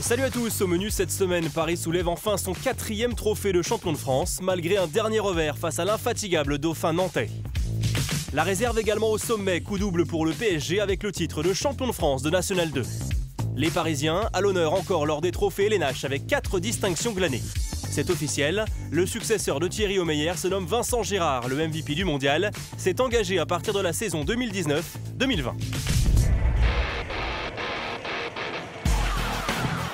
Salut à tous, au menu cette semaine, Paris soulève enfin son 4e trophée de champion de France, malgré un dernier revers face à l'infatigable dauphin nantais. La réserve également au sommet, coup double pour le PSG avec le titre de champion de France de National 2. Les Parisiens, à l'honneur encore lors des trophées LNH avec 4 distinctions glanées. C'est officiel, le successeur de Thierry Omeyer se nomme Vincent Gérard, le MVP du mondial, s'est engagé à partir de la saison 2019-2020.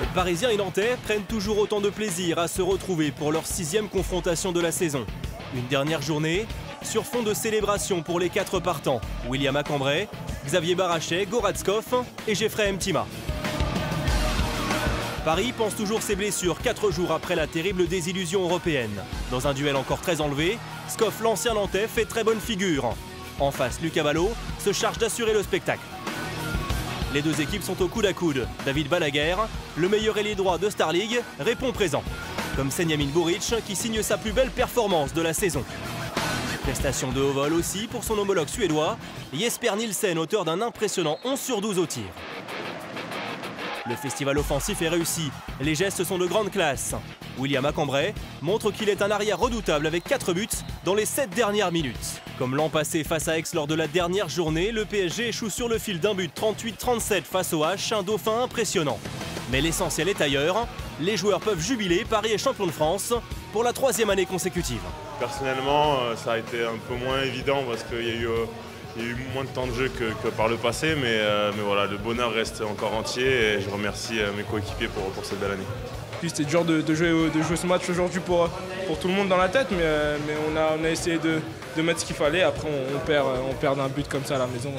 Les Parisiens et Nantais prennent toujours autant de plaisir à se retrouver pour leur 6e confrontation de la saison. Une dernière journée, sur fond de célébration pour les 4 partants, William Acambray, Xavier Barachet, Goratskov et Jeffrey Mtima. Paris pense toujours ses blessures 4 jours après la terrible désillusion européenne. Dans un duel encore très enlevé, Scoff, l'ancien Nantais, fait très bonne figure. En face, Lucas Ballot se charge d'assurer le spectacle. Les deux équipes sont au coude à coude. David Balaguer, le meilleur ailier droit de Star League, répond présent. Comme Senyamin Buric qui signe sa plus belle performance de la saison. Prestation de haut vol aussi pour son homologue suédois, Jesper Nielsen, auteur d'un impressionnant 11 sur 12 au tir. Le festival offensif est réussi, les gestes sont de grande classe. William Acambray montre qu'il est un arrière redoutable avec 4 buts dans les 7 dernières minutes. Comme l'an passé face à Aix lors de la dernière journée, le PSG échoue sur le fil d'un but 38-37 face au H, un dauphin impressionnant. Mais l'essentiel est ailleurs, les joueurs peuvent jubiler, Paris est champion de France pour la 3e année consécutive. Personnellement, ça a été un peu moins évident parce qu'il y a eu moins de temps de jeu que par le passé, mais voilà, le bonheur reste encore entier et je remercie mes coéquipiers pour cette belle année. C'était dur de jouer ce match aujourd'hui pour tout le monde dans la tête, mais on a essayé de mettre ce qu'il fallait. Après, on perd d'un but comme ça à la maison.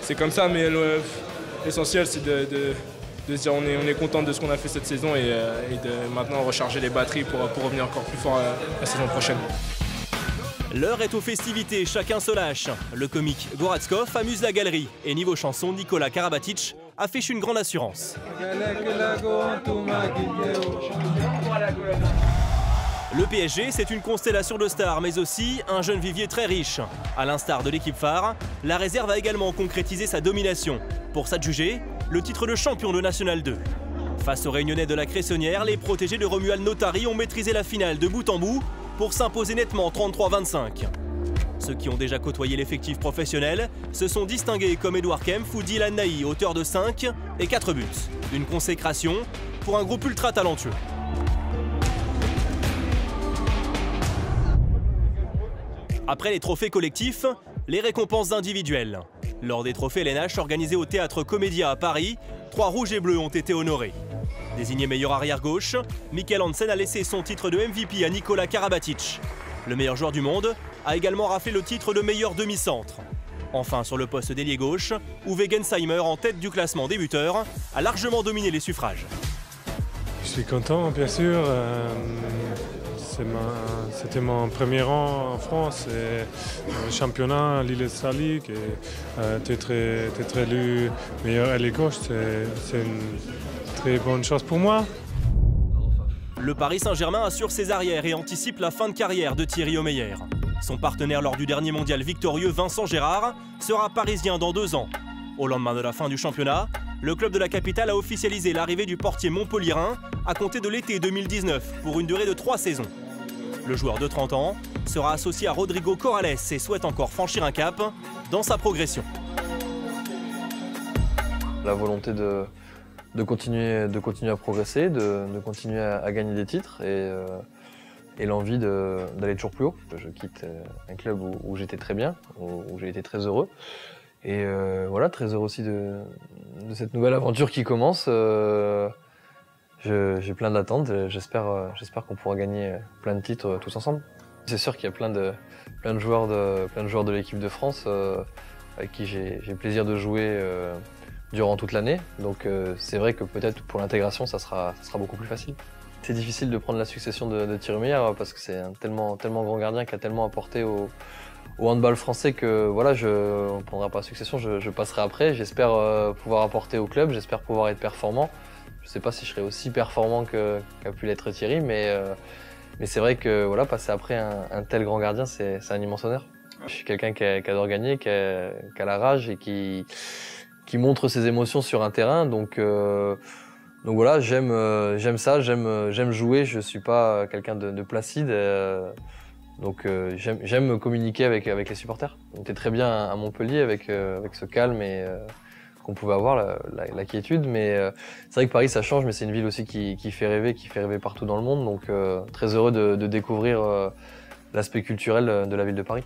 C'est comme ça, mais l'essentiel, c'est de se dire on est content de ce qu'on a fait cette saison et de maintenant recharger les batteries pour revenir encore plus fort la saison prochaine. L'heure est aux festivités, chacun se lâche. Le comique Goratskov amuse la galerie et niveau chanson, Nicolas Karabatic affiche une grande assurance. Le PSG, c'est une constellation de stars, mais aussi un jeune vivier très riche. À l'instar de l'équipe phare, la réserve a également concrétisé sa domination. Pour s'adjuger, le titre de champion de National 2. Face aux Réunionnais de la Cressonnière, les protégés de Romuald Notari ont maîtrisé la finale de bout en bout pour s'imposer nettement 33-25. Ceux qui ont déjà côtoyé l'effectif professionnel se sont distingués comme Edouard Kempf ou Dylan Naï, auteur de 5 et 4 buts. Une consécration pour un groupe ultra talentueux. Après les trophées collectifs, les récompenses individuelles. Lors des trophées LNH organisés au Théâtre Comédia à Paris, 3 rouges et bleus ont été honorés. Désigné meilleur arrière-gauche, Mikkel Hansen a laissé son titre de MVP à Nicolas Karabatic. Le meilleur joueur du monde a également raflé le titre de meilleur demi-centre. Enfin, sur le poste d'ailier gauche, Uwe Gensheimer, en tête du classement des buteurs, a largement dominé les suffrages. Je suis content, bien sûr. C'était mon premier rang en France, et le championnat, Lille Star League, et être élu meilleur ailier gauche, c'est une très bonne chose pour moi. Le Paris Saint-Germain assure ses arrières et anticipe la fin de carrière de Thierry Omeyer. Son partenaire lors du dernier mondial victorieux, Vincent Gérard, sera parisien dans 2 ans. Au lendemain de la fin du championnat, le club de la capitale a officialisé l'arrivée du portier montpelliérain à compter de l'été 2019 pour une durée de 3 saisons. Le joueur de 30 ans sera associé à Rodrigo Corrales et souhaite encore franchir un cap dans sa progression. La volonté de continuer à progresser, de continuer à gagner des titres et l'envie d'aller toujours plus haut. Je quitte un club où j'étais très bien, où j'ai été très heureux. Et voilà, très heureux aussi de cette nouvelle aventure qui commence. J'ai plein d'attentes, j'espère qu'on pourra gagner plein de titres tous ensemble. C'est sûr qu'il y a plein de joueurs de l'équipe de France avec qui j'ai le plaisir de jouer durant toute l'année. Donc c'est vrai que peut-être pour l'intégration, ça sera beaucoup plus facile. C'est difficile de prendre la succession de Thierry Omeyer parce que c'est un tellement grand gardien qui a tellement apporté au handball français que voilà, on ne prendra pas la succession, je passerai après. J'espère pouvoir apporter au club, j'espère pouvoir être performant. Je ne sais pas si je serai aussi performant qu'a pu l'être Thierry, mais c'est vrai que voilà, passer après un tel grand gardien, c'est un immense honneur. Je suis quelqu'un qui adore gagner, qui a la rage et qui montre ses émotions sur un terrain. Donc Donc voilà, j'aime ça, j'aime jouer, je suis pas quelqu'un de placide. Donc j'aime communiquer avec les supporters. On était très bien à Montpellier avec ce calme et qu'on pouvait avoir, la quiétude. Mais c'est vrai que Paris, ça change, mais c'est une ville aussi qui fait rêver partout dans le monde. Donc très heureux de découvrir l'aspect culturel de la ville de Paris.